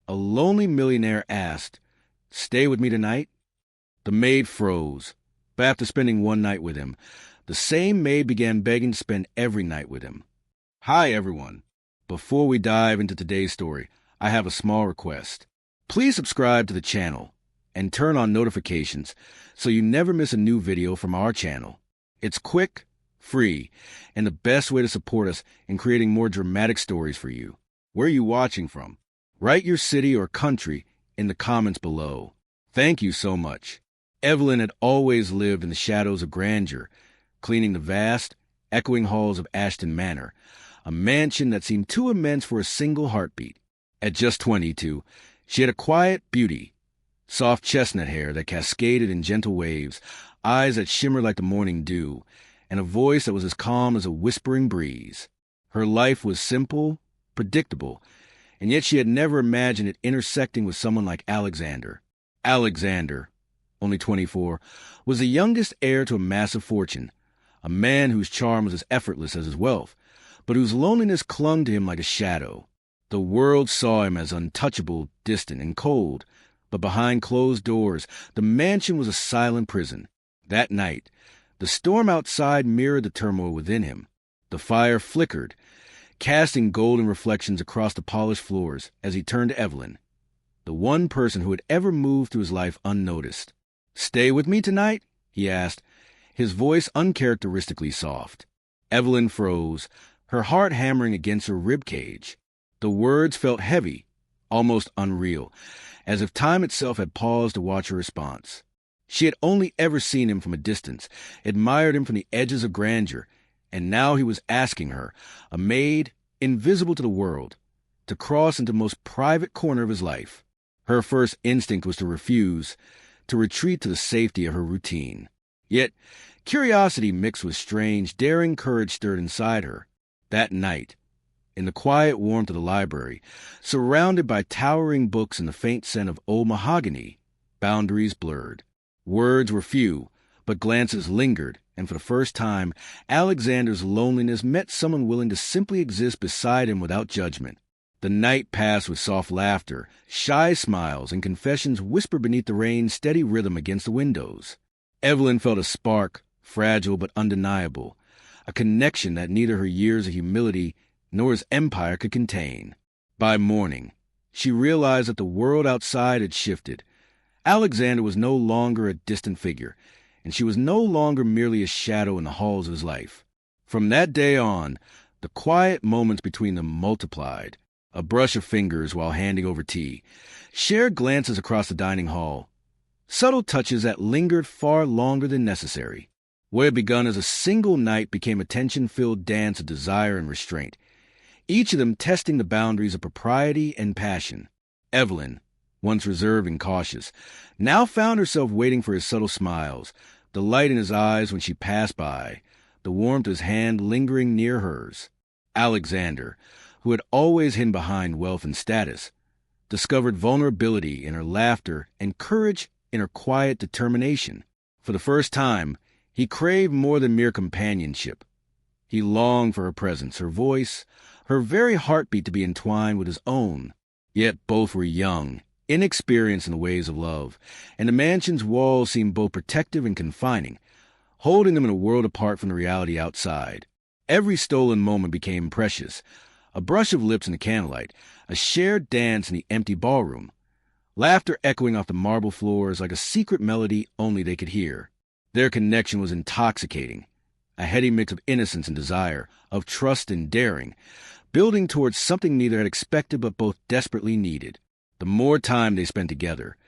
A lonely millionaire asked, "Stay with me tonight?" The maid froze, but after spending one night with him, the same maid began begging to spend every night with him. Hi, everyone. Before we dive into today's story, I have a small request. Please subscribe to the channel and turn on notifications so you never miss a new video from our channel. It's quick, free, and the best way to support us in creating more dramatic stories for you. Where are you watching from? Write your city or country in the comments below. Thank you so much. Evelyn had always lived in the shadows of grandeur, cleaning the vast, echoing halls of Ashton Manor, a mansion that seemed too immense for a single heartbeat. At just 22, she had a quiet beauty, soft chestnut hair that cascaded in gentle waves, eyes that shimmered like the morning dew, and a voice that was as calm as a whispering breeze. Her life was simple, predictable, and yet she had never imagined it intersecting with someone like Alexander. Alexander, only 24, was the youngest heir to a massive fortune, a man whose charm was as effortless as his wealth, but whose loneliness clung to him like a shadow. The world saw him as untouchable, distant, and cold, but behind closed doors, the mansion was a silent prison. That night, the storm outside mirrored the turmoil within him. The fire flickered, casting golden reflections across the polished floors as he turned to Evelyn, the one person who had ever moved through his life unnoticed. "Stay with me tonight?" he asked, his voice uncharacteristically soft. Evelyn froze, her heart hammering against her rib cage. The words felt heavy, almost unreal, as if time itself had paused to watch her response. She had only ever seen him from a distance, admired him from the edges of grandeur, and now he was asking her, a maid, invisible to the world, to cross into the most private corner of his life. Her first instinct was to refuse, to retreat to the safety of her routine. Yet, curiosity mixed with strange, daring courage stirred inside her. That night, in the quiet warmth of the library, surrounded by towering books and the faint scent of old mahogany, boundaries blurred. Words were few, but glances lingered, and for the first time, Alexander's loneliness met someone willing to simply exist beside him without judgment. The night passed with soft laughter, shy smiles, and confessions whispered beneath the rain's steady rhythm against the windows. Evelyn felt a spark, fragile but undeniable, a connection that neither her years of humility nor his empire could contain. By morning, she realized that the world outside had shifted. Alexander was no longer a distant figure, and she was no longer merely a shadow in the halls of his life. From that day on, the quiet moments between them multiplied. A brush of fingers while handing over tea, shared glances across the dining hall, subtle touches that lingered far longer than necessary. What had begun as a single night became a tension-filled dance of desire and restraint, each of them testing the boundaries of propriety and passion. Evelyn, once reserved and cautious, now found herself waiting for his subtle smiles, the light in his eyes when she passed by, the warmth of his hand lingering near hers. Alexander, who had always hidden behind wealth and status, discovered vulnerability in her laughter and courage in her quiet determination. For the first time, he craved more than mere companionship. He longed for her presence, her voice, her very heartbeat to be entwined with his own. Yet both were young, inexperienced in the ways of love, and the mansion's walls seemed both protective and confining, holding them in a world apart from the reality outside. Every stolen moment became precious. A brush of lips in the candlelight, a shared dance in the empty ballroom, laughter echoing off the marble floors like a secret melody only they could hear. Their connection was intoxicating, a heady mix of innocence and desire, of trust and daring, building towards something neither had expected but both desperately needed. The more time they spent together,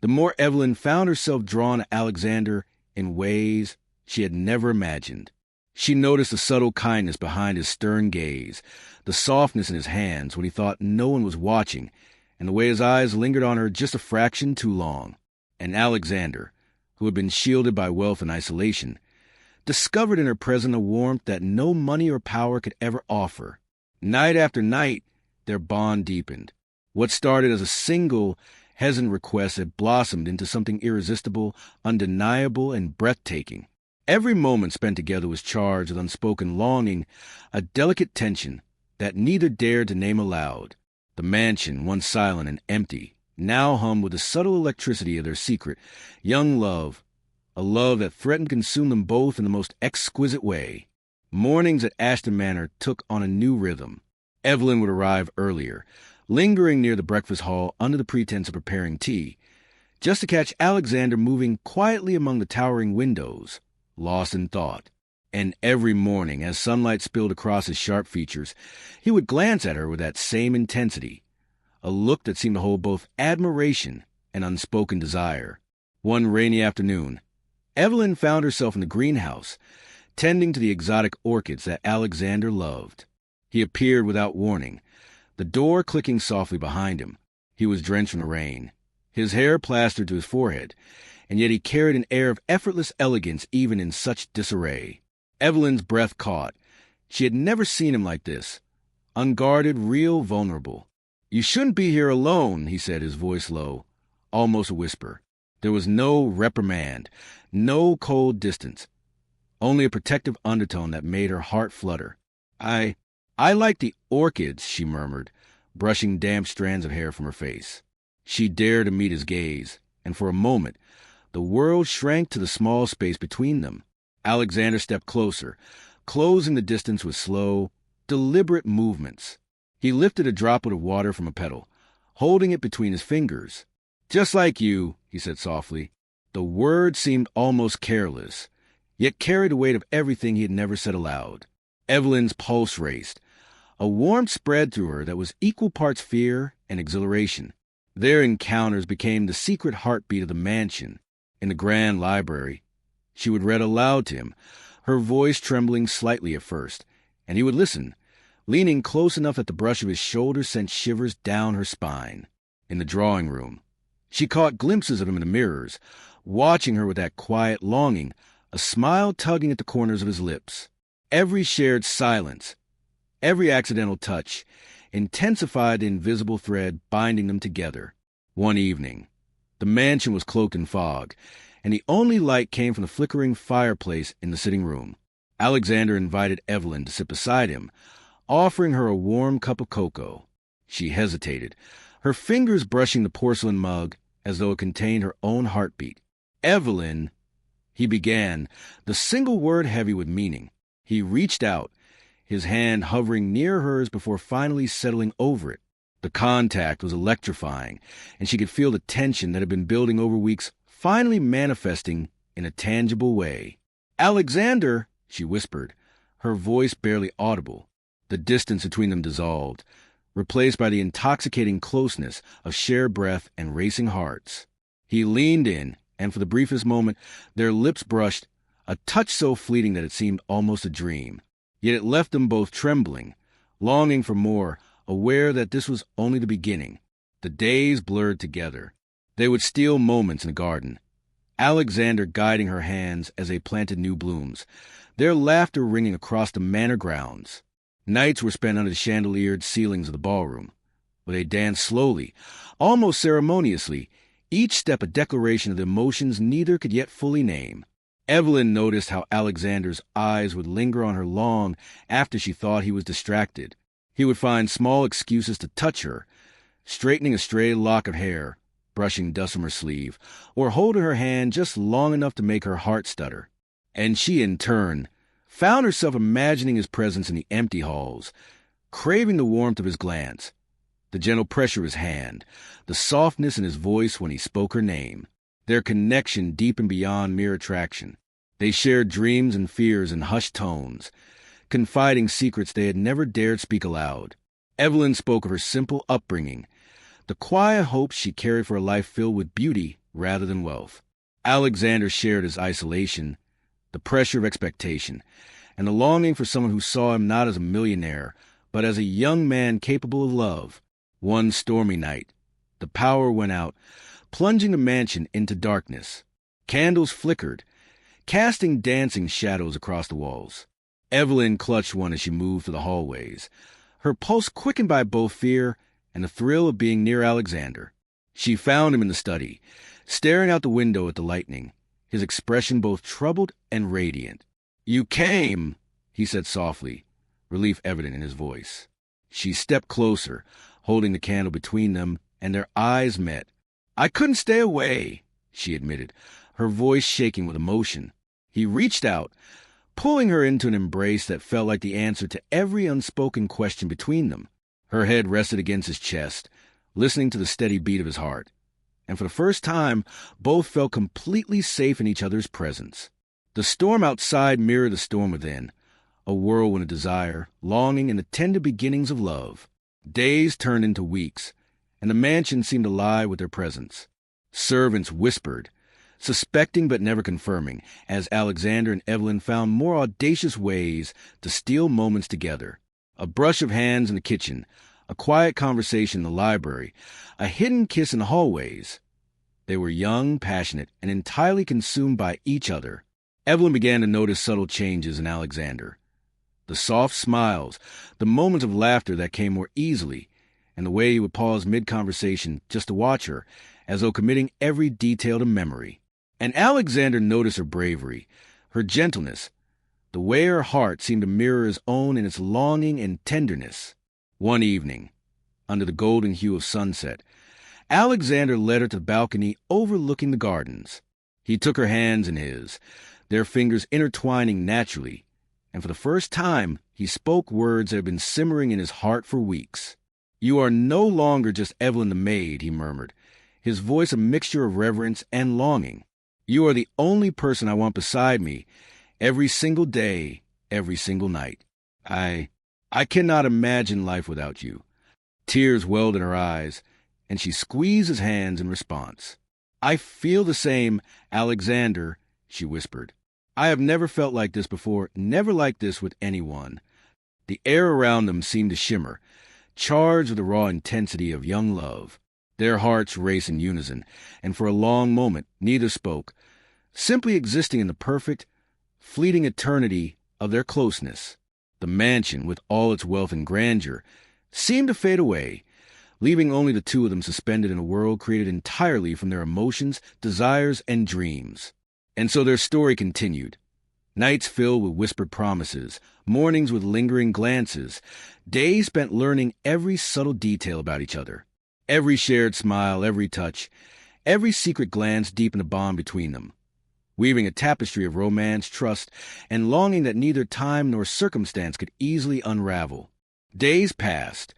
the more Evelyn found herself drawn to Alexander in ways she had never imagined. She noticed the subtle kindness behind his stern gaze, the softness in his hands when he thought no one was watching, and the way his eyes lingered on her just a fraction too long. And Alexander, who had been shielded by wealth and isolation, discovered in her presence a warmth that no money or power could ever offer. Night after night, their bond deepened. What started as a single, hesitant request had blossomed into something irresistible, undeniable, and breathtaking. Every moment spent together was charged with unspoken longing, a delicate tension that neither dared to name aloud. The mansion, once silent and empty, now hummed with the subtle electricity of their secret, young love, a love that threatened to consume them both in the most exquisite way. Mornings at Ashton Manor took on a new rhythm. Evelyn would arrive earlier, lingering near the breakfast hall under the pretense of preparing tea, just to catch Alexander moving quietly among the towering windows, lost in thought. And every morning, as sunlight spilled across his sharp features, he would glance at her with that same intensity, a look that seemed to hold both admiration and unspoken desire. One rainy afternoon, Evelyn found herself in the greenhouse, tending to the exotic orchids that Alexander loved. He appeared without warning, the door clicking softly behind him. He was drenched from the rain, his hair plastered to his forehead, and yet he carried an air of effortless elegance even in such disarray. Evelyn's breath caught. She had never seen him like this. Unguarded, real, vulnerable. "You shouldn't be here alone," he said, his voice low, almost a whisper. There was no reprimand, no cold distance, only a protective undertone that made her heart flutter. I like the orchids," she murmured, brushing damp strands of hair from her face. She dared to meet his gaze, and for a moment, the world shrank to the small space between them. Alexander stepped closer, closing the distance with slow, deliberate movements. He lifted a droplet of water from a petal, holding it between his fingers. "Just like you," he said softly. The word seemed almost careless, yet carried the weight of everything he had never said aloud. Evelyn's pulse raced. A warmth spread through her that was equal parts fear and exhilaration. Their encounters became the secret heartbeat of the mansion. In the grand library, she would read aloud to him, her voice trembling slightly at first, and he would listen, leaning close enough that the brush of his shoulder sent shivers down her spine. In the drawing room, she caught glimpses of him in the mirrors, watching her with that quiet longing, a smile tugging at the corners of his lips. Every shared silence, every accidental touch, intensified the invisible thread binding them together. One evening, the mansion was cloaked in fog, and the only light came from the flickering fireplace in the sitting room. Alexander invited Evelyn to sit beside him, offering her a warm cup of cocoa. She hesitated, her fingers brushing the porcelain mug as though it contained her own heartbeat. "Evelyn," he began, the single word heavy with meaning. He reached out, his hand hovering near hers before finally settling over it. The contact was electrifying, and she could feel the tension that had been building over weeks finally manifesting in a tangible way. "Alexander," she whispered, her voice barely audible. The distance between them dissolved, replaced by the intoxicating closeness of shared breath and racing hearts. He leaned in, and for the briefest moment, their lips brushed, a touch so fleeting that it seemed almost a dream. Yet it left them both trembling, longing for more, aware that this was only the beginning. The days blurred together. They would steal moments in the garden, Alexander guiding her hands as they planted new blooms, their laughter ringing across the manor grounds. Nights were spent under the chandeliered ceilings of the ballroom, where they danced slowly, almost ceremoniously, each step a declaration of the emotions neither could yet fully name. Evelyn noticed how Alexander's eyes would linger on her long after she thought he was distracted. He would find small excuses to touch her, straightening a stray lock of hair, brushing dust from her sleeve, or holding her hand just long enough to make her heart stutter. And she, in turn, found herself imagining his presence in the empty halls, craving the warmth of his glance, the gentle pressure of his hand, the softness in his voice when he spoke her name. Their connection deepened beyond mere attraction. They shared dreams and fears in hushed tones, confiding secrets they had never dared speak aloud. Evelyn spoke of her simple upbringing, the quiet hopes she carried for a life filled with beauty rather than wealth. Alexander shared his isolation, the pressure of expectation, and the longing for someone who saw him not as a millionaire, but as a young man capable of love. One stormy night, the power went out, plunging the mansion into darkness. Candles flickered, casting dancing shadows across the walls. Evelyn clutched one as she moved through the hallways, her pulse quickened by both fear and the thrill of being near Alexander. She found him in the study, staring out the window at the lightning, his expression both troubled and radiant. "You came," he said softly, relief evident in his voice. She stepped closer, holding the candle between them, and their eyes met. "I couldn't stay away," she admitted, her voice shaking with emotion. He reached out, pulling her into an embrace that felt like the answer to every unspoken question between them. Her head rested against his chest, listening to the steady beat of his heart. And for the first time, both felt completely safe in each other's presence. The storm outside mirrored the storm within, a whirlwind of desire, longing, and the tender beginnings of love. Days turned into weeks, and the mansion seemed alive with their presence. Servants whispered, suspecting but never confirming, as Alexander and Evelyn found more audacious ways to steal moments together. A brush of hands in the kitchen, a quiet conversation in the library, a hidden kiss in the hallways. They were young, passionate, and entirely consumed by each other. Evelyn began to notice subtle changes in Alexander. The soft smiles, the moments of laughter that came more easily, and the way he would pause mid-conversation just to watch her, as though committing every detail to memory. And Alexander noticed her bravery, her gentleness, the way her heart seemed to mirror his own in its longing and tenderness. One evening, under the golden hue of sunset, Alexander led her to the balcony overlooking the gardens. He took her hands in his, their fingers intertwining naturally, and for the first time he spoke words that had been simmering in his heart for weeks. "You are no longer just Evelyn the maid," he murmured, his voice a mixture of reverence and longing. "You are the only person I want beside me every single day, every single night. I cannot imagine life without you." Tears welled in her eyes, and she squeezed his hands in response. "I feel the same, Alexander," she whispered. "I have never felt like this before, never like this with anyone." The air around them seemed to shimmer, charged with the raw intensity of young love. Their hearts raced in unison, and for a long moment neither spoke, simply existing in the perfect, fleeting eternity of their closeness. The mansion, with all its wealth and grandeur, seemed to fade away, leaving only the two of them suspended in a world created entirely from their emotions, desires, and dreams. And so their story continued. Nights filled with whispered promises, mornings with lingering glances, days spent learning every subtle detail about each other. Every shared smile, every touch, every secret glance deepened the bond between them, weaving a tapestry of romance, trust, and longing that neither time nor circumstance could easily unravel. Days passed,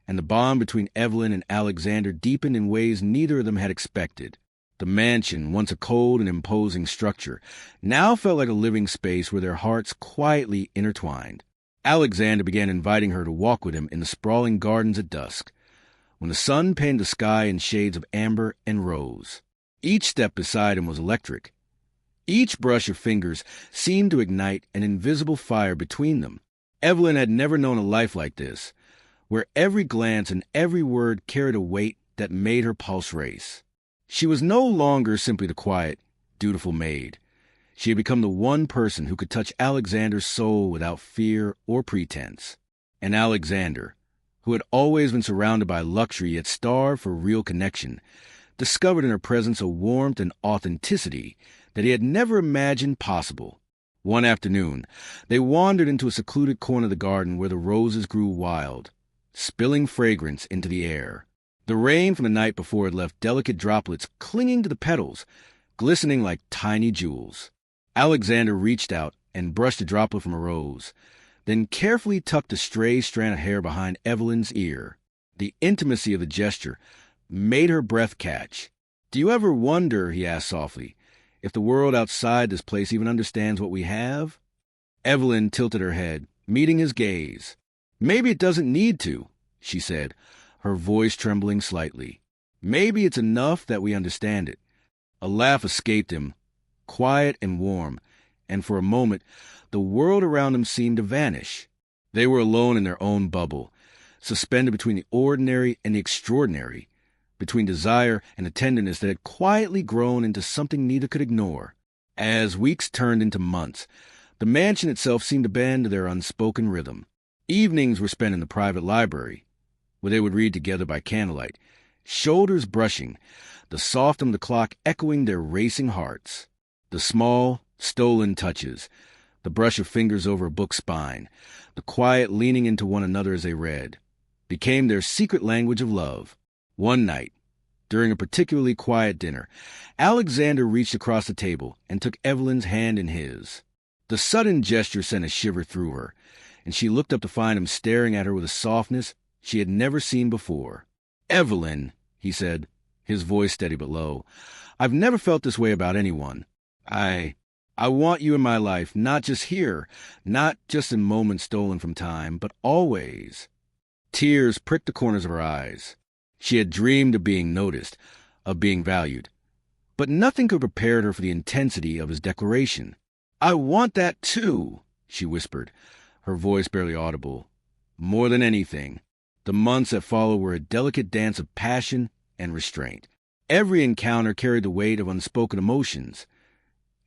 and the bond between Evelyn and Alexander deepened in ways neither of them had expected. The mansion, once a cold and imposing structure, now felt like a living space where their hearts quietly intertwined. Alexander began inviting her to walk with him in the sprawling gardens at dusk, when the sun painted the sky in shades of amber and rose. Each step beside him was electric. Each brush of fingers seemed to ignite an invisible fire between them. Evelyn had never known a life like this, where every glance and every word carried a weight that made her pulse race. She was no longer simply the quiet, dutiful maid. She had become the one person who could touch Alexander's soul without fear or pretense. And Alexander, who had always been surrounded by luxury yet starved for real connection, discovered in her presence a warmth and authenticity that he had never imagined possible. One afternoon, they wandered into a secluded corner of the garden where the roses grew wild, spilling fragrance into the air. The rain from the night before had left delicate droplets clinging to the petals, glistening like tiny jewels. Alexander reached out and brushed a droplet from a rose, then carefully tucked a stray strand of hair behind Evelyn's ear. The intimacy of the gesture made her breath catch. "Do you ever wonder," he asked softly, "if the world outside this place even understands what we have?" Evelyn tilted her head, meeting his gaze. "Maybe it doesn't need to," she said, her voice trembling slightly. "Maybe it's enough that we understand it." A laugh escaped him, quiet and warm, and for a moment the world around them seemed to vanish. They were alone in their own bubble, suspended between the ordinary and the extraordinary, between desire and a tenderness that had quietly grown into something neither could ignore. As weeks turned into months, the mansion itself seemed to bend to their unspoken rhythm. Evenings were spent in the private library, where they would read together by candlelight, shoulders brushing, the soft hum of the clock echoing their racing hearts. The small, stolen touches, the brush of fingers over a book spine, the quiet leaning into one another as they read. became their secret language of love. One night, during a particularly quiet dinner, Alexander reached across the table and took Evelyn's hand in his. The sudden gesture sent a shiver through her, and she looked up to find him staring at her with a softness she had never seen before. "Evelyn," he said, his voice steady but low, "I've never felt this way about anyone. I want you in my life, not just here, not just in moments stolen from time, but always." Tears pricked the corners of her eyes. She had dreamed of being noticed, of being valued. But nothing could prepare her for the intensity of his declaration. "I want that too," she whispered, her voice barely audible. More than anything, the months that followed were a delicate dance of passion and restraint. Every encounter carried the weight of unspoken emotions,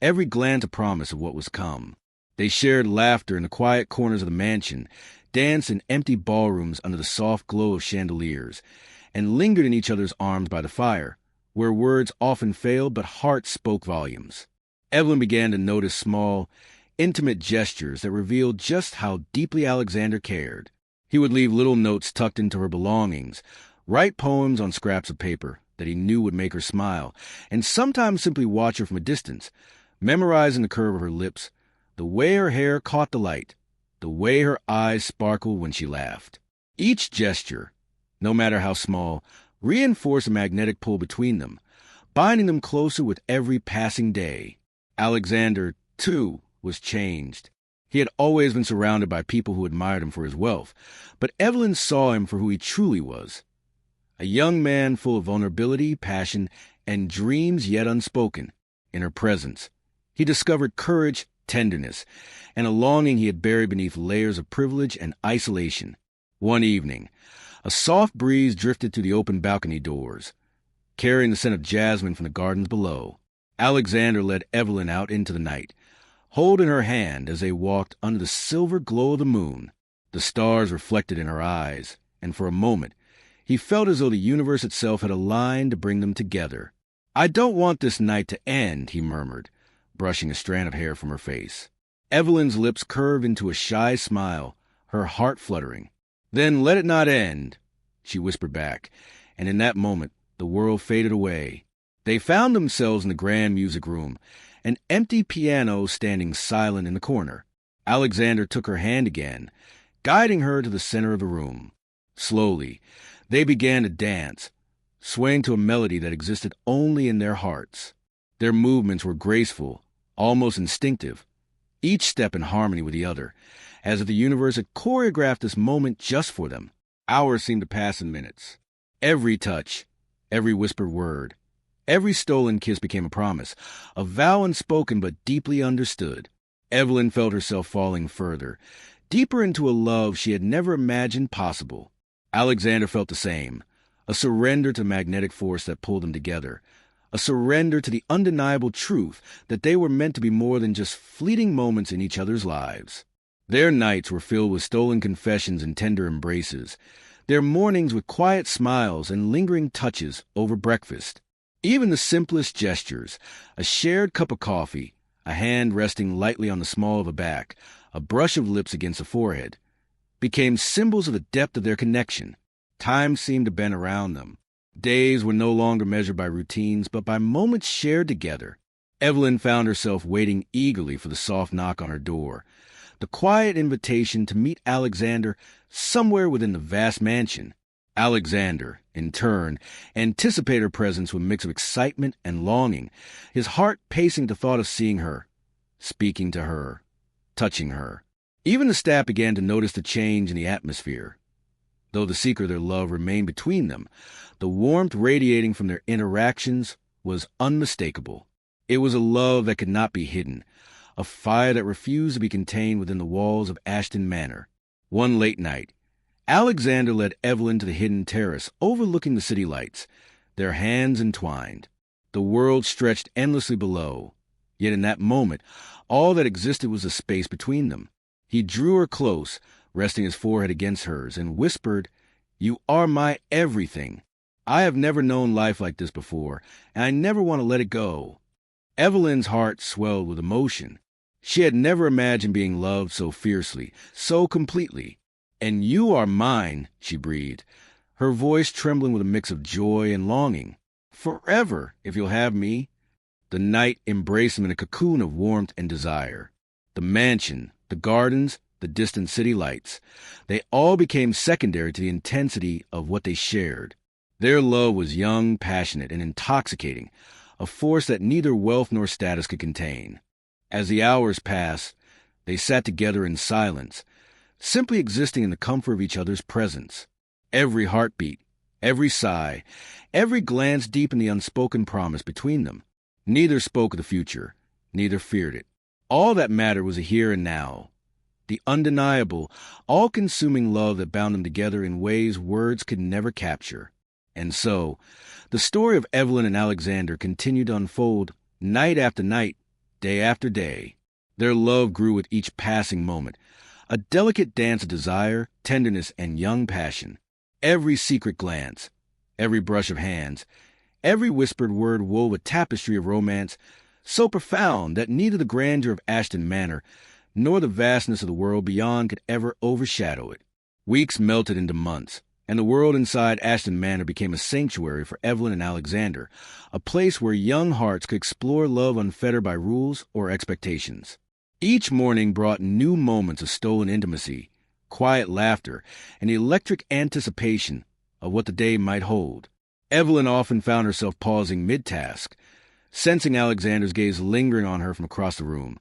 every glance a promise of what was come. They shared laughter in the quiet corners of the mansion, danced in empty ballrooms under the soft glow of chandeliers, and lingered in each other's arms by the fire, where words often failed but hearts spoke volumes. Evelyn began to notice small, intimate gestures that revealed just how deeply Alexander cared. He would leave little notes tucked into her belongings, write poems on scraps of paper that he knew would make her smile, and sometimes simply watch her from a distance, memorizing the curve of her lips, the way her hair caught the light, the way her eyes sparkled when she laughed. Each gesture, no matter how small, reinforced a magnetic pull between them, binding them closer with every passing day. Alexander, too, was changed. He had always been surrounded by people who admired him for his wealth, but Evelyn saw him for who he truly was. A young man full of vulnerability, passion, and dreams yet unspoken. In her presence, he discovered courage, tenderness, and a longing he had buried beneath layers of privilege and isolation. One evening, a soft breeze drifted through the open balcony doors, carrying the scent of jasmine from the gardens below. Alexander led Evelyn out into the night, holding her hand as they walked under the silver glow of the moon. The stars reflected in her eyes, and for a moment, he felt as though the universe itself had aligned to bring them together. "I don't want this night to end," he murmured, brushing a strand of hair from her face. Evelyn's lips curved into a shy smile, her heart fluttering. "Then let it not end," she whispered back, and in that moment the world faded away. They found themselves in the grand music room, an empty piano standing silent in the corner. Alexander took her hand again, guiding her to the center of the room. Slowly, they began to dance, swaying to a melody that existed only in their hearts. Their movements were graceful, almost instinctive, each step in harmony with the other, as if the universe had choreographed this moment just for them. Hours seemed to pass in minutes. Every touch, every whispered word, every stolen kiss became a promise, a vow unspoken but deeply understood. Evelyn felt herself falling further, deeper into a love she had never imagined possible. Alexander felt the same, a surrender to the magnetic force that pulled them together, a surrender to the undeniable truth that they were meant to be more than just fleeting moments in each other's lives. Their nights were filled with stolen confessions and tender embraces, their mornings with quiet smiles and lingering touches over breakfast. Even the simplest gestures, a shared cup of coffee, a hand resting lightly on the small of a back, a brush of lips against the forehead, became symbols of the depth of their connection. Time seemed to bend around them. Days were no longer measured by routines, but by moments shared together. Evelyn found herself waiting eagerly for the soft knock on her door, the quiet invitation to meet Alexander somewhere within the vast mansion. Alexander, in turn, anticipated her presence with a mix of excitement and longing, his heart pacing at the thought of seeing her, speaking to her, touching her. Even the staff began to notice the change in the atmosphere. Though the secret of their love remained between them, the warmth radiating from their interactions was unmistakable. It was a love that could not be hidden, a fire that refused to be contained within the walls of Ashton Manor. One late night, Alexander led Evelyn to the hidden terrace overlooking the city lights, their hands entwined. The world stretched endlessly below, yet in that moment, all that existed was the space between them. He drew her close, resting his forehead against hers, and whispered, "You are my everything. I have never known life like this before, and I never want to let it go." Evelyn's heart swelled with emotion. She had never imagined being loved so fiercely, so completely. "And you are mine," she breathed, her voice trembling with a mix of joy and longing. "Forever, if you'll have me." The night embraced him in a cocoon of warmth and desire. The mansion, the gardens, the distant city lights, they all became secondary to the intensity of what they shared. Their love was young, passionate, and intoxicating, a force that neither wealth nor status could contain. As the hours passed, they sat together in silence, simply existing in the comfort of each other's presence. Every heartbeat, every sigh, every glance deepened the unspoken promise between them. Neither spoke of the future, neither feared it. All that mattered was the here and now, the undeniable, all-consuming love that bound them together in ways words could never capture. And so, the story of Evelyn and Alexander continued to unfold night after night, day after day. Their love grew with each passing moment, a delicate dance of desire, tenderness, and young passion. Every secret glance, every brush of hands, every whispered word wove a tapestry of romance so profound that neither the grandeur of Ashton Manor nor the vastness of the world beyond could ever overshadow it. Weeks melted into months, and the world inside Ashton Manor became a sanctuary for Evelyn and Alexander, a place where young hearts could explore love unfettered by rules or expectations. Each morning brought new moments of stolen intimacy, quiet laughter, and the electric anticipation of what the day might hold. Evelyn often found herself pausing mid-task, sensing Alexander's gaze lingering on her from across the room,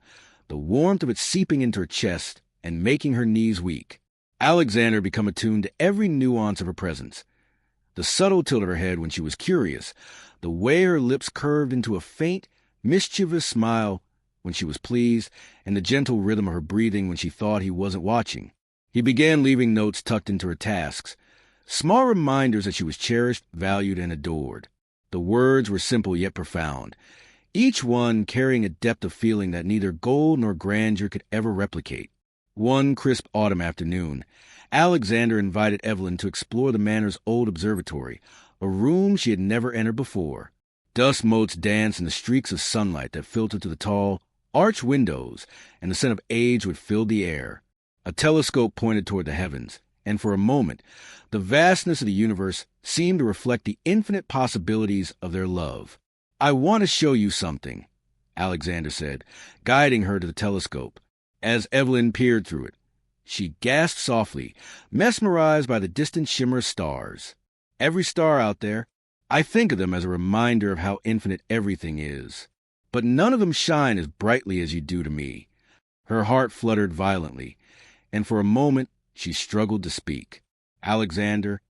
the warmth of it seeping into her chest and making her knees weak. Alexander had become attuned to every nuance of her presence, the subtle tilt of her head when she was curious, the way her lips curved into a faint, mischievous smile when she was pleased, and the gentle rhythm of her breathing when she thought he wasn't watching. He began leaving notes tucked into her tasks, small reminders that she was cherished, valued, and adored. The words were simple yet profound, each one carrying a depth of feeling that neither gold nor grandeur could ever replicate. One crisp autumn afternoon, Alexander invited Evelyn to explore the manor's old observatory, a room she had never entered before. Dust motes danced in the streaks of sunlight that filtered through the tall, arched windows, and the scent of age would fill the air. A telescope pointed toward the heavens, and for a moment, the vastness of the universe seemed to reflect the infinite possibilities of their love. "I want to show you something," Alexander said, guiding her to the telescope. As Evelyn peered through it, she gasped softly, mesmerized by the distant shimmer of stars. "Every star out there, I think of them as a reminder of how infinite everything is. But none of them shine as brightly as you do to me." Her heart fluttered violently, and for a moment she struggled to speak. "Alexander,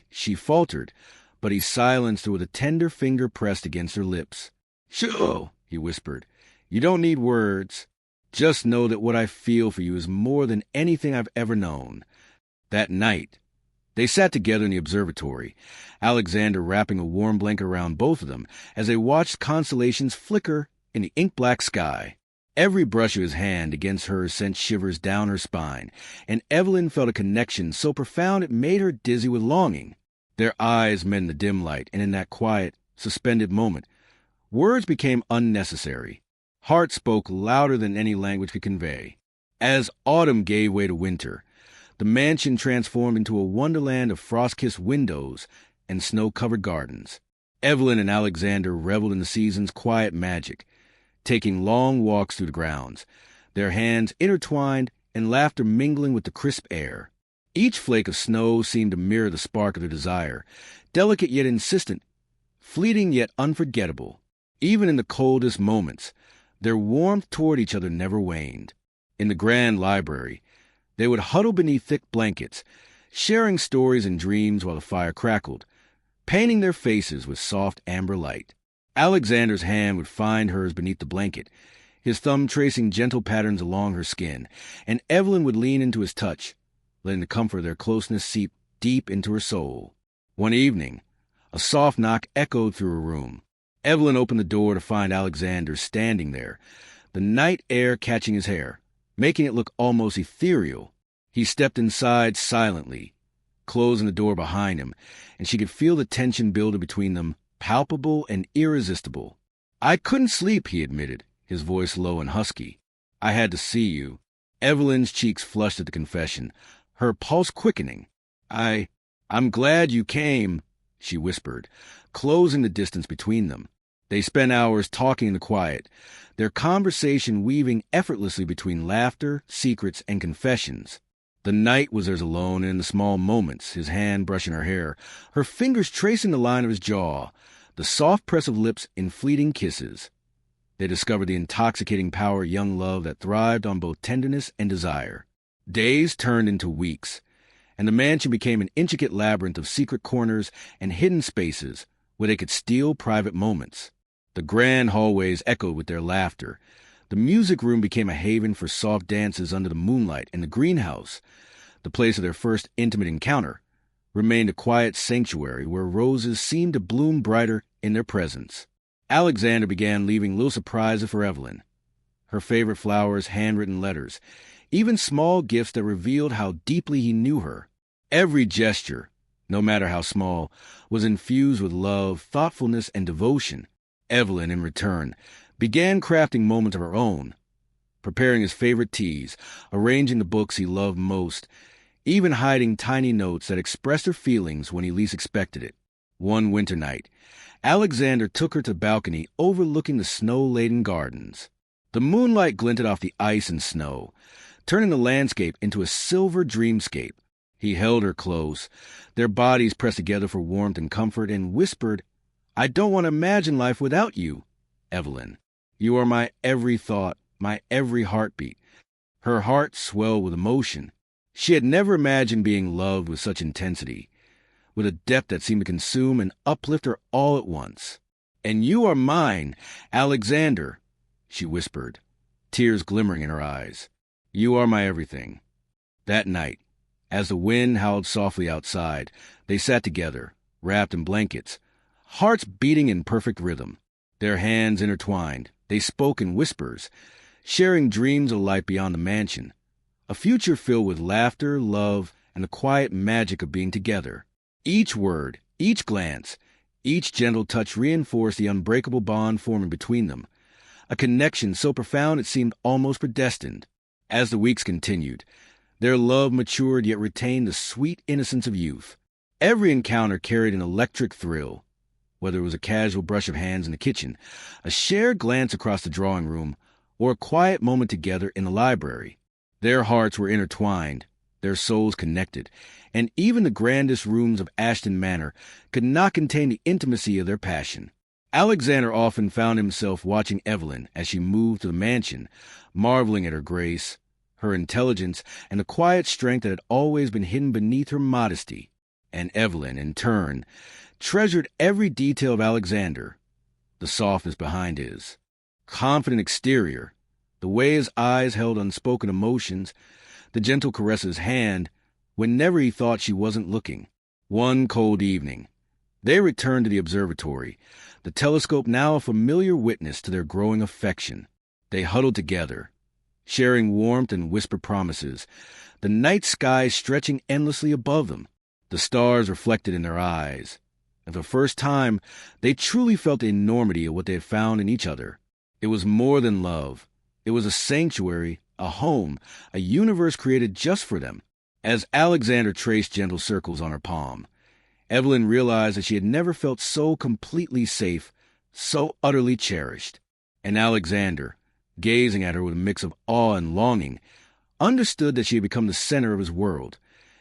she faltered, but he silenced her with a tender finger pressed against her lips. "Sure," he whispered. "You don't need words. Just know that what I feel for you is more than anything I've ever known." That night, they sat together in the observatory, Alexander wrapping a warm blanket around both of them as they watched constellations flicker in the ink-black sky. Every brush of his hand against hers sent shivers down her spine, and Evelyn felt a connection so profound it made her dizzy with longing. Their eyes met in the dim light, and in that quiet, suspended moment, words became unnecessary. Heart spoke louder than any language could convey. As autumn gave way to winter, the mansion transformed into a wonderland of frost-kissed windows and snow-covered gardens. Evelyn and Alexander reveled in the season's quiet magic, taking long walks through the grounds, their hands intertwined and laughter mingling with the crisp air. Each flake of snow seemed to mirror the spark of their desire, delicate yet insistent, fleeting yet unforgettable. Even in the coldest moments, their warmth toward each other never waned. In the grand library, they would huddle beneath thick blankets, sharing stories and dreams while the fire crackled, painting their faces with soft amber light. Alexander's hand would find hers beneath the blanket, his thumb tracing gentle patterns along her skin, and Evelyn would lean into his touch, letting the comfort of their closeness seep deep into her soul. One evening, a soft knock echoed through her room. Evelyn opened the door to find Alexander standing there, the night air catching his hair, making it look almost ethereal. He stepped inside silently, closing the door behind him, and she could feel the tension building between them, palpable and irresistible. "I couldn't sleep," he admitted, his voice low and husky. "I had to see you." Evelyn's cheeks flushed at the confession, her pulse quickening. I'm glad you came," she whispered, closing the distance between them. They spent hours talking in the quiet, their conversation weaving effortlessly between laughter, secrets, and confessions. The night was theirs alone, and in the small moments, his hand brushing her hair, her fingers tracing the line of his jaw, the soft press of lips in fleeting kisses. They discovered the intoxicating power of young love that thrived on both tenderness and desire. Days turned into weeks, and the mansion became an intricate labyrinth of secret corners and hidden spaces where they could steal private moments. The grand hallways echoed with their laughter. The music room became a haven for soft dances under the moonlight, and the greenhouse, the place of their first intimate encounter, remained a quiet sanctuary where roses seemed to bloom brighter in their presence. Alexander began leaving little surprises for Evelyn. Her favorite flowers, handwritten letters, even small gifts that revealed how deeply he knew her. Every gesture, no matter how small, was infused with love, thoughtfulness, and devotion. Evelyn, in return, began crafting moments of her own, preparing his favorite teas, arranging the books he loved most, even hiding tiny notes that expressed her feelings when he least expected it. One winter night, Alexander took her to the balcony overlooking the snow-laden gardens. The moonlight glinted off the ice and snow, turning the landscape into a silver dreamscape. He held her close, their bodies pressed together for warmth and comfort, and whispered, "I don't want to imagine life without you, Evelyn. You are my every thought, my every heartbeat." Her heart swelled with emotion. She had never imagined being loved with such intensity, with a depth that seemed to consume and uplift her all at once. "And you are mine, Alexander," she whispered, tears glimmering in her eyes. "You are my everything." That night, as the wind howled softly outside, they sat together, wrapped in blankets, hearts beating in perfect rhythm. Their hands intertwined, they spoke in whispers, sharing dreams of life beyond the mansion, a future filled with laughter, love, and the quiet magic of being together. Each word, each glance, each gentle touch reinforced the unbreakable bond forming between them, a connection so profound it seemed almost predestined. As the weeks continued, their love matured yet retained the sweet innocence of youth. Every encounter carried an electric thrill, whether it was a casual brush of hands in the kitchen, a shared glance across the drawing room, or a quiet moment together in the library. Their hearts were intertwined, their souls connected, and even the grandest rooms of Ashton Manor could not contain the intimacy of their passion. Alexander often found himself watching Evelyn as she moved to the mansion, marveling at her grace, her intelligence, and the quiet strength that had always been hidden beneath her modesty. And Evelyn, in turn, treasured every detail of Alexander, the softness behind his confident exterior, the way his eyes held unspoken emotions, the gentle caress of his hand whenever he thought she wasn't looking. One cold evening, they returned to the observatory, the telescope now a familiar witness to their growing affection. They huddled together, sharing warmth and whispered promises, the night sky stretching endlessly above them, the stars reflected in their eyes. And for the first time, they truly felt the enormity of what they had found in each other. It was more than love. It was a sanctuary, a home, a universe created just for them. As Alexander traced gentle circles on her palm, Evelyn realized that she had never felt so completely safe, so utterly cherished. And Alexander, gazing at her with a mix of awe and longing, understood that she had become the center of his world,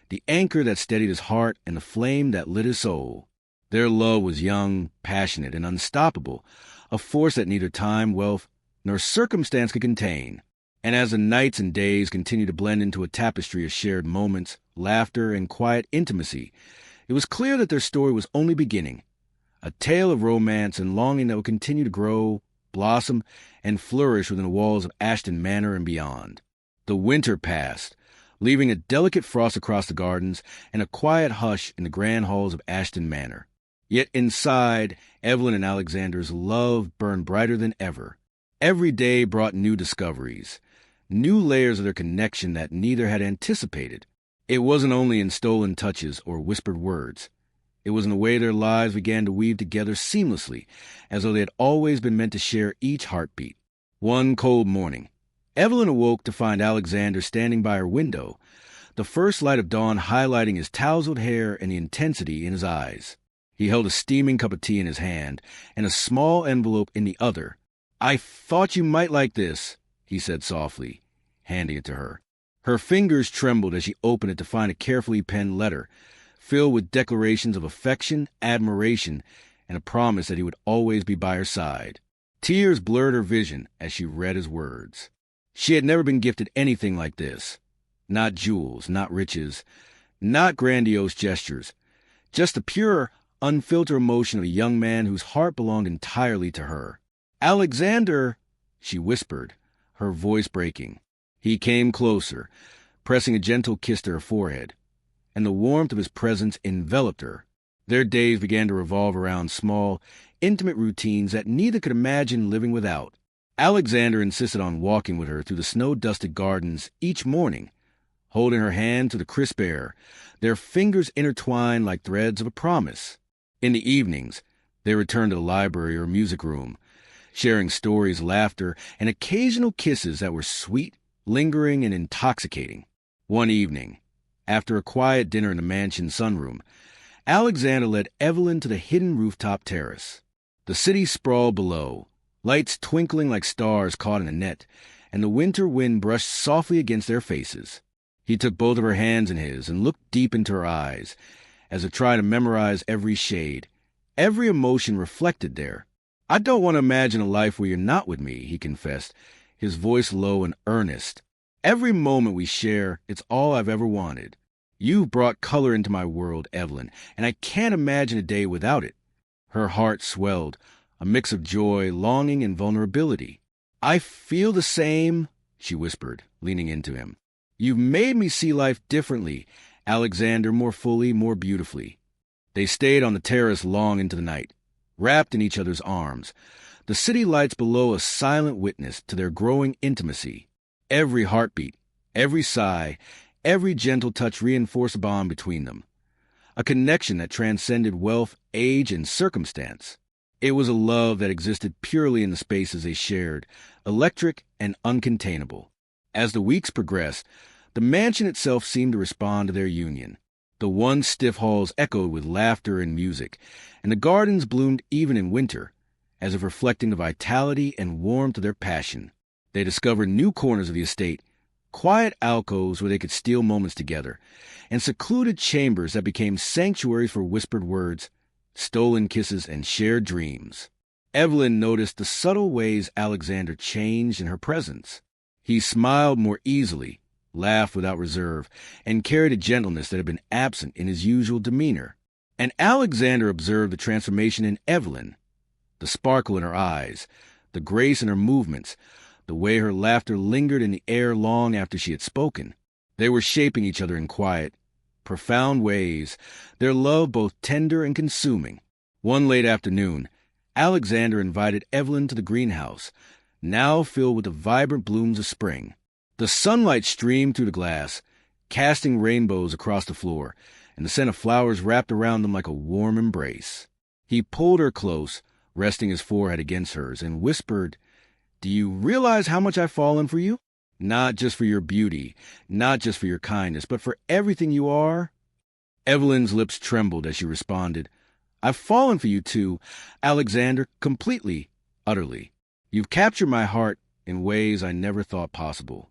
the anchor that steadied his heart and the flame that lit his soul. Their love was young, passionate, and unstoppable, a force that neither time, wealth, nor circumstance could contain. And as the nights and days continued to blend into a tapestry of shared moments, laughter, and quiet intimacy, it was clear that their story was only beginning, a tale of romance and longing that would continue to grow, blossom, and flourish within the walls of Ashton Manor and beyond. The winter passed, leaving a delicate frost across the gardens and a quiet hush in the grand halls of Ashton Manor. Yet inside, Evelyn and Alexander's love burned brighter than ever. Every day brought new discoveries, new layers of their connection that neither had anticipated. It wasn't only in stolen touches or whispered words. It was in the way their lives began to weave together seamlessly, as though they had always been meant to share each heartbeat. One cold morning, Evelyn awoke to find Alexander standing by her window, the first light of dawn highlighting his tousled hair and the intensity in his eyes. He held a steaming cup of tea in his hand and a small envelope in the other. "I thought you might like this," he said softly, handing it to her. Her fingers trembled as she opened it to find a carefully penned letter, filled with declarations of affection, admiration, and a promise that he would always be by her side. Tears blurred her vision as she read his words. She had never been gifted anything like this. Not jewels, not riches, not grandiose gestures. Just the pure, unfiltered emotion of a young man whose heart belonged entirely to her. "Alexander," she whispered, her voice breaking. He came closer, pressing a gentle kiss to her forehead, and the warmth of his presence enveloped her. Their days began to revolve around small, intimate routines that neither could imagine living without. Alexander insisted on walking with her through the snow-dusted gardens each morning, holding her hand to the crisp air, their fingers intertwined like threads of a promise. In the evenings, they returned to the library or music room, sharing stories, laughter, and occasional kisses that were sweet, lingering, and intoxicating. One evening, after a quiet dinner in the mansion sunroom, Alexander led Evelyn to the hidden rooftop terrace. The city sprawled below, lights twinkling like stars caught in a net, and the winter wind brushed softly against their faces. He took both of her hands in his and looked deep into her eyes, as if trying to memorize every shade, every emotion reflected there. "I don't want to imagine a life where you're not with me," he confessed, his voice low and earnest. "Every moment we share, it's all I've ever wanted. You've brought color into my world, Evelyn, and I can't imagine a day without it." Her heart swelled, a mix of joy, longing, and vulnerability. "I feel the same," she whispered, leaning into him. "You've made me see life differently, Alexander, more fully, more beautifully." They stayed on the terrace long into the night, wrapped in each other's arms, the city lights below a silent witness to their growing intimacy. Every heartbeat, every sigh, every gentle touch reinforced a bond between them, a connection that transcended wealth, age, and circumstance. It was a love that existed purely in the spaces they shared, electric and uncontainable. As the weeks progressed, the mansion itself seemed to respond to their union. The once stiff halls echoed with laughter and music, and the gardens bloomed even in winter, as if reflecting the vitality and warmth of their passion. They discovered new corners of the estate, quiet alcoves where they could steal moments together, and secluded chambers that became sanctuaries for whispered words, stolen kisses, and shared dreams. Evelyn noticed the subtle ways Alexander changed in her presence. He smiled more easily, laughed without reserve, and carried a gentleness that had been absent in his usual demeanor. And Alexander observed the transformation in Evelyn, the sparkle in her eyes, the grace in her movements, the way her laughter lingered in the air long after she had spoken. They were shaping each other in quiet, profound ways, their love both tender and consuming. One late afternoon, Alexander invited Evelyn to the greenhouse, now filled with the vibrant blooms of spring. The sunlight streamed through the glass, casting rainbows across the floor, and the scent of flowers wrapped around them like a warm embrace. He pulled her close, resting his forehead against hers, and whispered, "Do you realize how much I've fallen for you? Not just for your beauty, not just for your kindness, but for everything you are?" Evelyn's lips trembled as she responded, "I've fallen for you too, Alexander, completely, utterly. You've captured my heart in ways I never thought possible."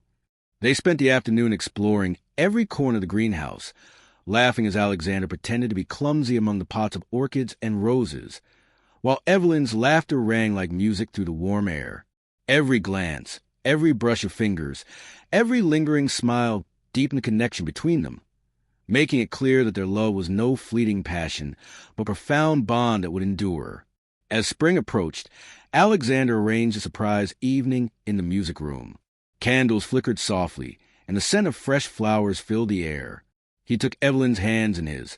They spent the afternoon exploring every corner of the greenhouse, laughing as Alexander pretended to be clumsy among the pots of orchids and roses, while Evelyn's laughter rang like music through the warm air. Every glance, every brush of fingers, every lingering smile deepened the connection between them, making it clear that their love was no fleeting passion, but a profound bond that would endure. As spring approached, Alexander arranged a surprise evening in the music room. Candles flickered softly, and the scent of fresh flowers filled the air. He took Evelyn's hands in his,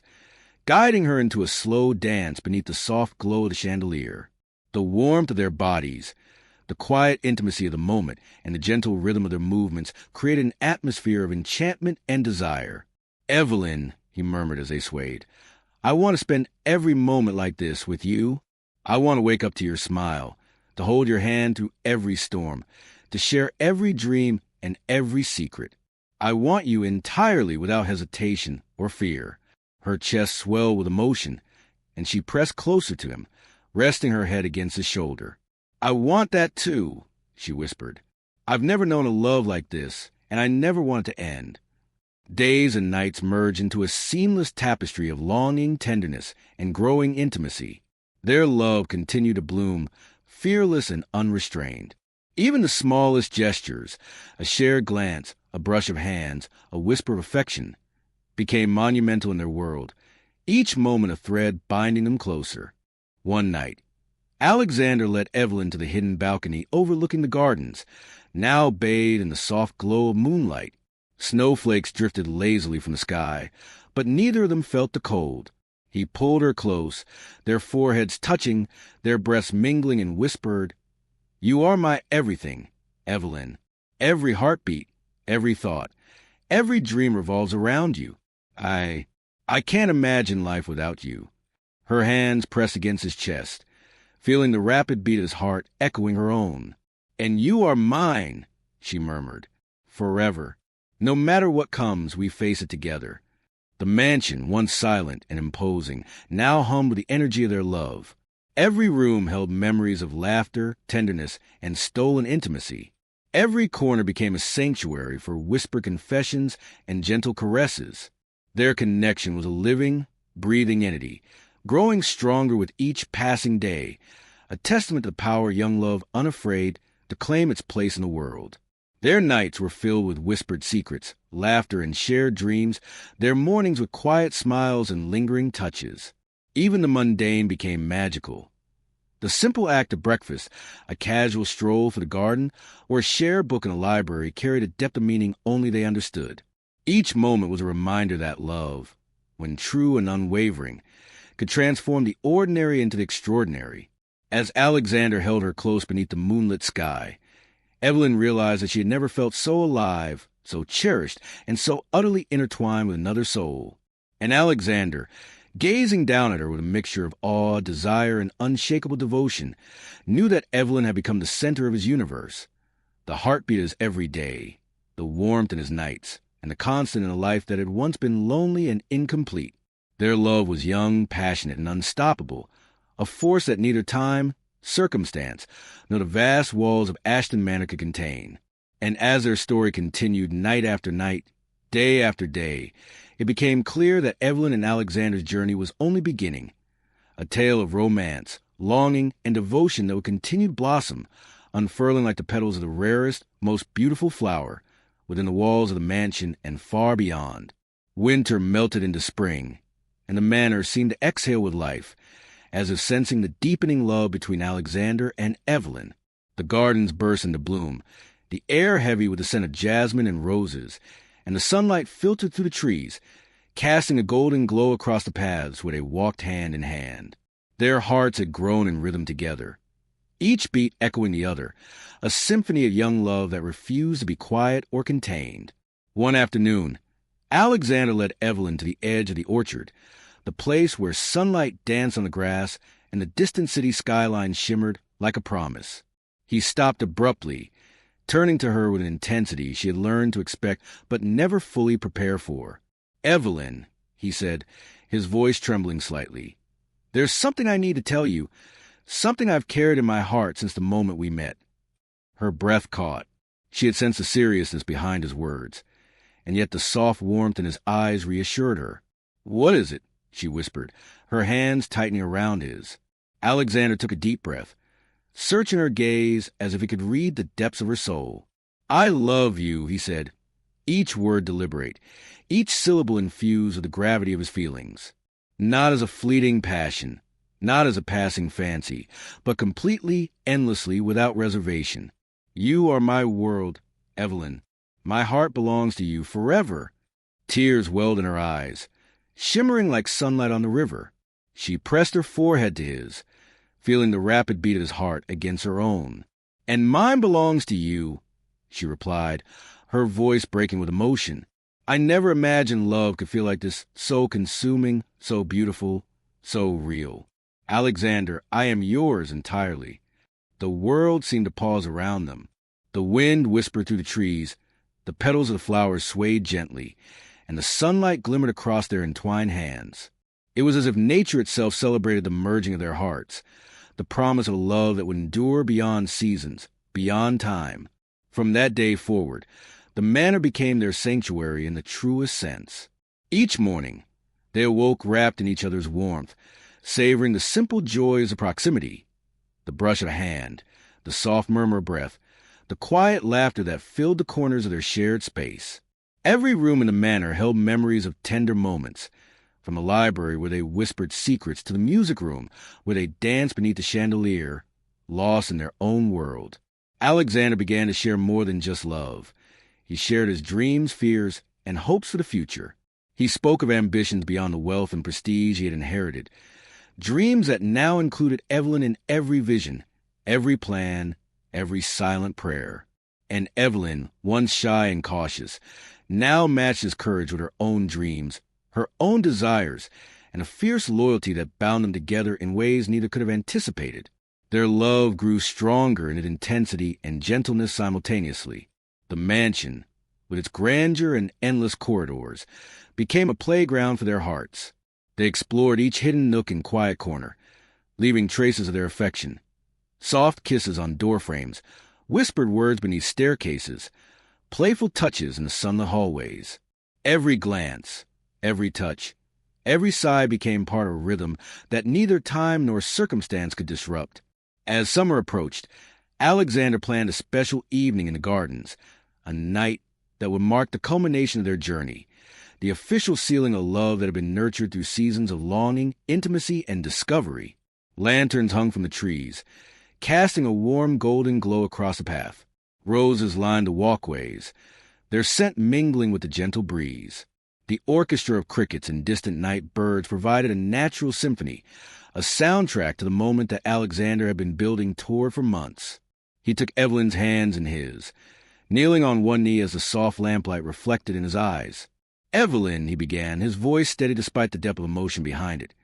guiding her into a slow dance beneath the soft glow of the chandelier. The warmth of their bodies, the quiet intimacy of the moment, and the gentle rhythm of their movements created an atmosphere of enchantment and desire. "Evelyn," he murmured as they swayed, "I want to spend every moment like this with you. I want to wake up to your smile, to hold your hand through every storm, to share every dream and every secret. I want you entirely without hesitation or fear. Her chest swelled with emotion, and she pressed closer to him, resting her head against his shoulder. I want that too, she whispered. I've never known a love like this, and I never want it to end. Days and nights merged into a seamless tapestry of longing, tenderness, and growing intimacy. Their love continued to bloom, fearless and unrestrained. Even the smallest gestures, a shared glance, a brush of hands, a whisper of affection, became monumental in their world, each moment a thread binding them closer. One night, Alexander led Evelyn to the hidden balcony overlooking the gardens, now bathed in the soft glow of moonlight. Snowflakes drifted lazily from the sky, but neither of them felt the cold. He pulled her close, their foreheads touching, their breaths mingling, and whispered, "You are my everything, Evelyn. Every heartbeat, every thought, every dream revolves around you. I can't imagine life without you." Her hands pressed against his chest, feeling the rapid beat of his heart echoing her own. "And you are mine," she murmured, "forever. No matter what comes, we face it together." The mansion, once silent and imposing, now hummed with the energy of their love. Every room held memories of laughter, tenderness, and stolen intimacy. Every corner became a sanctuary for whispered confessions and gentle caresses. Their connection was a living, breathing entity, growing stronger with each passing day, a testament to the power of young love unafraid to claim its place in the world. Their nights were filled with whispered secrets, laughter, and shared dreams, their mornings with quiet smiles and lingering touches. Even the mundane became magical. The simple act of breakfast, a casual stroll through the garden, or a shared book in a library carried a depth of meaning only they understood. Each moment was a reminder that love, when true and unwavering, could transform the ordinary into the extraordinary. As Alexander held her close beneath the moonlit sky, Evelyn realized that she had never felt so alive, so cherished, and so utterly intertwined with another soul. And Alexander, gazing down at her with a mixture of awe, desire, and unshakable devotion, knew that Evelyn had become the center of his universe, the heartbeat of his every day, the warmth in his nights, and the constant in a life that had once been lonely and incomplete. Their love was young, passionate, and unstoppable, a force that neither time, circumstance, nor the vast walls of Ashton Manor could contain. And as their story continued night after night, day after day, it became clear that Evelyn and Alexander's journey was only beginning, a tale of romance, longing, and devotion that would continue to blossom, unfurling like the petals of the rarest, most beautiful flower, within the walls of the mansion and far beyond. Winter melted into spring, and the manor seemed to exhale with life, as if sensing the deepening love between Alexander and Evelyn. The gardens burst into bloom, the air heavy with the scent of jasmine and roses, and the sunlight filtered through the trees, casting a golden glow across the paths where they walked hand in hand. Their hearts had grown in rhythm together, each beat echoing the other, a symphony of young love that refused to be quiet or contained. One afternoon, Alexander led Evelyn to the edge of the orchard, the place where sunlight danced on the grass and the distant city skyline shimmered like a promise. He stopped abruptly, turning to her with an intensity she had learned to expect but never fully prepare for. "Evelyn," he said, his voice trembling slightly, "there's something I need to tell you, something I've carried in my heart since the moment we met." Her breath caught. She had sensed the seriousness behind his words, and yet the soft warmth in his eyes reassured her. "What is it?" she whispered, her hands tightening around his. Alexander took a deep breath, searching her gaze as if he could read the depths of her soul. "I love you," he said, each word deliberate, each syllable infused with the gravity of his feelings. Not as a fleeting passion, not as a passing fancy, but completely, endlessly, without reservation. "You are my world, Evelyn. My heart belongs to you forever." Tears welled in her eyes, shimmering like sunlight on the river. She pressed her forehead to his, feeling the rapid beat of his heart against her own. "And mine belongs to you," she replied, her voice breaking with emotion. "I never imagined love could feel like this, so consuming, so beautiful, so real. Alexander, I am yours entirely." The world seemed to pause around them. The wind whispered through the trees, The petals of the flowers swayed gently, and the sunlight glimmered across their entwined hands. It was as if nature itself celebrated the merging of their hearts, the promise of a love that would endure beyond seasons, beyond time. From that day forward, the manor became their sanctuary in the truest sense. Each morning, they awoke wrapped in each other's warmth, savoring the simple joys of proximity, the brush of a hand, the soft murmur of breath, the quiet laughter that filled the corners of their shared space. Every room in the manor held memories of tender moments, from the library where they whispered secrets to the music room where they danced beneath the chandelier, lost in their own world. Alexander began to share more than just love. He shared his dreams, fears, and hopes for the future. He spoke of ambitions beyond the wealth and prestige he had inherited, dreams that now included Evelyn in every vision, every plan, every silent prayer. And Evelyn, once shy and cautious, now matched his courage with her own dreams, her own desires, and a fierce loyalty that bound them together in ways neither could have anticipated. Their love grew stronger in its intensity and gentleness simultaneously. The mansion, with its grandeur and endless corridors, became a playground for their hearts. They explored each hidden nook and quiet corner, leaving traces of their affection. Soft kisses on doorframes, whispered words beneath staircases, playful touches in the sunlit hallways. Every glance, every touch, every sigh became part of a rhythm that neither time nor circumstance could disrupt. As summer approached, Alexander planned a special evening in the gardens, a night that would mark the culmination of their journey, the official sealing of love that had been nurtured through seasons of longing, intimacy, and discovery. Lanterns hung from the trees, casting a warm golden glow across the path. Roses lined the walkways, their scent mingling with the gentle breeze. The orchestra of crickets and distant night birds provided a natural symphony, a soundtrack to the moment that Alexander had been building toward for months. He took Evelyn's hands in his, kneeling on one knee as the soft lamplight reflected in his eyes. "Evelyn," he began, his voice steady despite the depth of emotion behind it.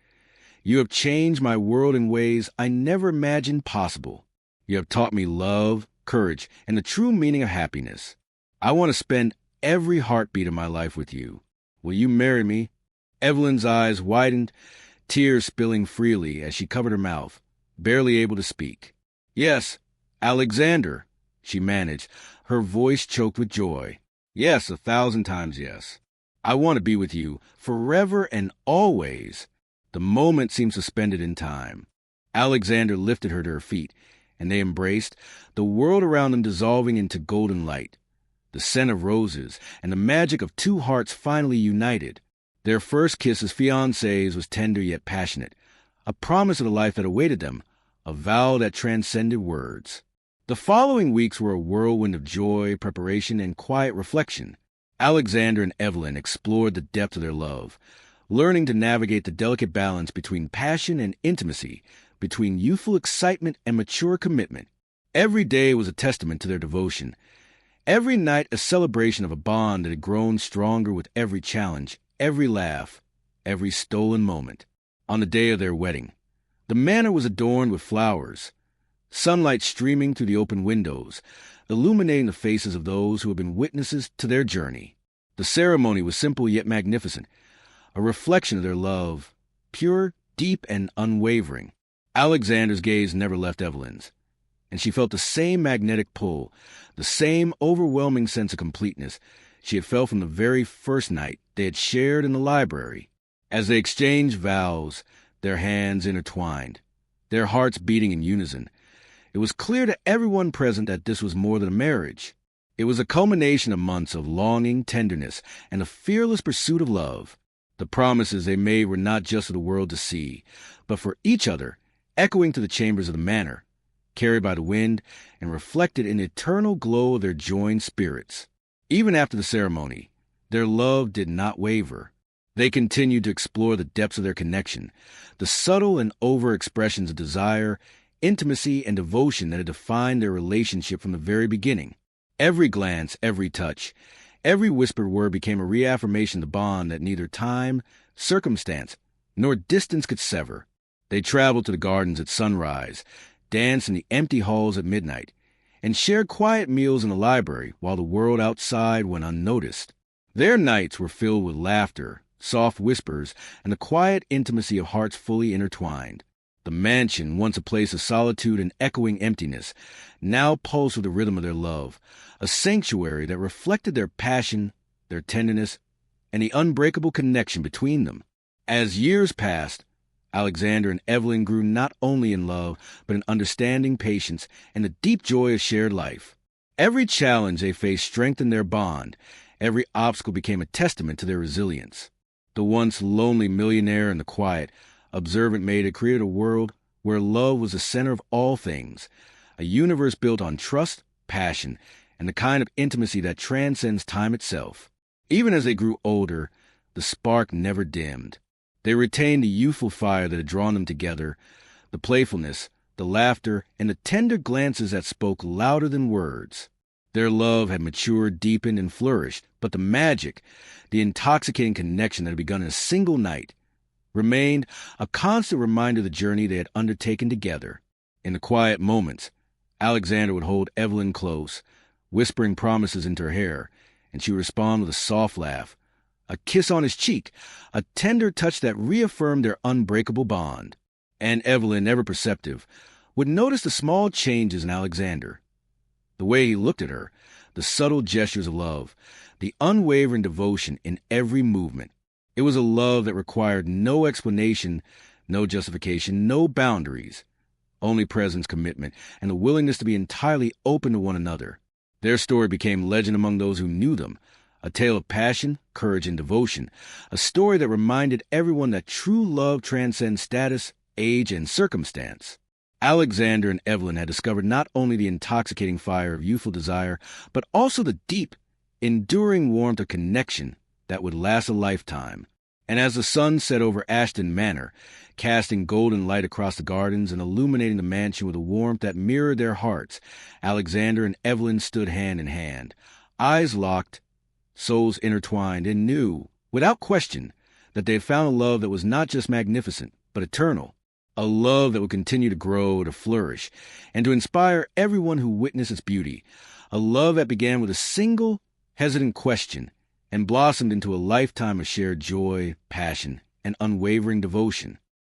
"You have changed my world in ways I never imagined possible. You have taught me love, courage, and the true meaning of happiness. I want to spend every heartbeat of my life with you. Will you marry me?" Evelyn's eyes widened, tears spilling freely as she covered her mouth, barely able to speak. "Yes, Alexander," she managed, her voice choked with joy. "Yes, 1,000 times yes. I want to be with you, forever and always." The moment seemed suspended in time. Alexander lifted her to her feet, and they embraced, the world around them dissolving into golden light. The scent of roses and the magic of two hearts finally united. Their first kiss as fiancés was tender yet passionate, a promise of the life that awaited them, a vow that transcended words. The following weeks were a whirlwind of joy, preparation, and quiet reflection. Alexander and Evelyn explored the depth of their love, learning to navigate the delicate balance between passion and intimacy, between youthful excitement and mature commitment. Every day was a testament to their devotion, every night a celebration of a bond that had grown stronger with every challenge, every laugh, every stolen moment. On the day of their wedding, the manor was adorned with flowers, sunlight streaming through the open windows, illuminating the faces of those who had been witnesses to their journey. The ceremony was simple yet magnificent, a reflection of their love, pure, deep, and unwavering. Alexander's gaze never left Evelyn's, and she felt the same magnetic pull, the same overwhelming sense of completeness she had felt from the very first night they had shared in the library. As they exchanged vows, their hands intertwined, their hearts beating in unison, it was clear to everyone present that this was more than a marriage. It was a culmination of months of longing, tenderness, and a fearless pursuit of love. The promises they made were not just for the world to see, but for each other, echoing to the chambers of the manor, carried by the wind, and reflected in the eternal glow of their joined spirits. Even after the ceremony, their love did not waver. They continued to explore the depths of their connection, the subtle and overt expressions of desire, intimacy, and devotion that had defined their relationship from the very beginning. Every glance, every touch, every whispered word became a reaffirmation of the bond that neither time, circumstance, nor distance could sever. They traveled to the gardens at sunrise, danced in the empty halls at midnight, and shared quiet meals in the library while the world outside went unnoticed. Their nights were filled with laughter, soft whispers, and the quiet intimacy of hearts fully intertwined. The mansion, once a place of solitude and echoing emptiness, now pulsed with the rhythm of their love, a sanctuary that reflected their passion, their tenderness, and the unbreakable connection between them. As years passed, Alexander and Evelyn grew not only in love, but in understanding, patience, and the deep joy of shared life. Every challenge they faced strengthened their bond. Every obstacle became a testament to their resilience. The once lonely millionaire and the quiet, observant maid had created a world where love was the center of all things, a universe built on trust, passion, and the kind of intimacy that transcends time itself. Even as they grew older, the spark never dimmed. They retained the youthful fire that had drawn them together, the playfulness, the laughter, and the tender glances that spoke louder than words. Their love had matured, deepened, and flourished, but the magic, the intoxicating connection that had begun in a single night, remained a constant reminder of the journey they had undertaken together. In the quiet moments, Alexander would hold Evelyn close, whispering promises into her hair, and she would respond with a soft laugh, a kiss on his cheek, a tender touch that reaffirmed their unbreakable bond. And Evelyn, ever perceptive, would notice the small changes in Alexander. The way he looked at her, the subtle gestures of love, the unwavering devotion in every movement. It was a love that required no explanation, no justification, no boundaries, only presence, commitment, and the willingness to be entirely open to one another. Their story became legend among those who knew them, a tale of passion, courage, and devotion, a story that reminded everyone that true love transcends status, age, and circumstance. Alexander and Evelyn had discovered not only the intoxicating fire of youthful desire, but also the deep, enduring warmth of connection that would last a lifetime. And as the sun set over Ashton Manor, casting golden light across the gardens and illuminating the mansion with a warmth that mirrored their hearts, Alexander and Evelyn stood hand in hand, eyes locked, souls intertwined, and knew, without question, that they had found a love that was not just magnificent, but eternal. A love that would continue to grow, to flourish, and to inspire everyone who witnessed its beauty. A love that began with a single, hesitant question and blossomed into a lifetime of shared joy, passion, and unwavering devotion.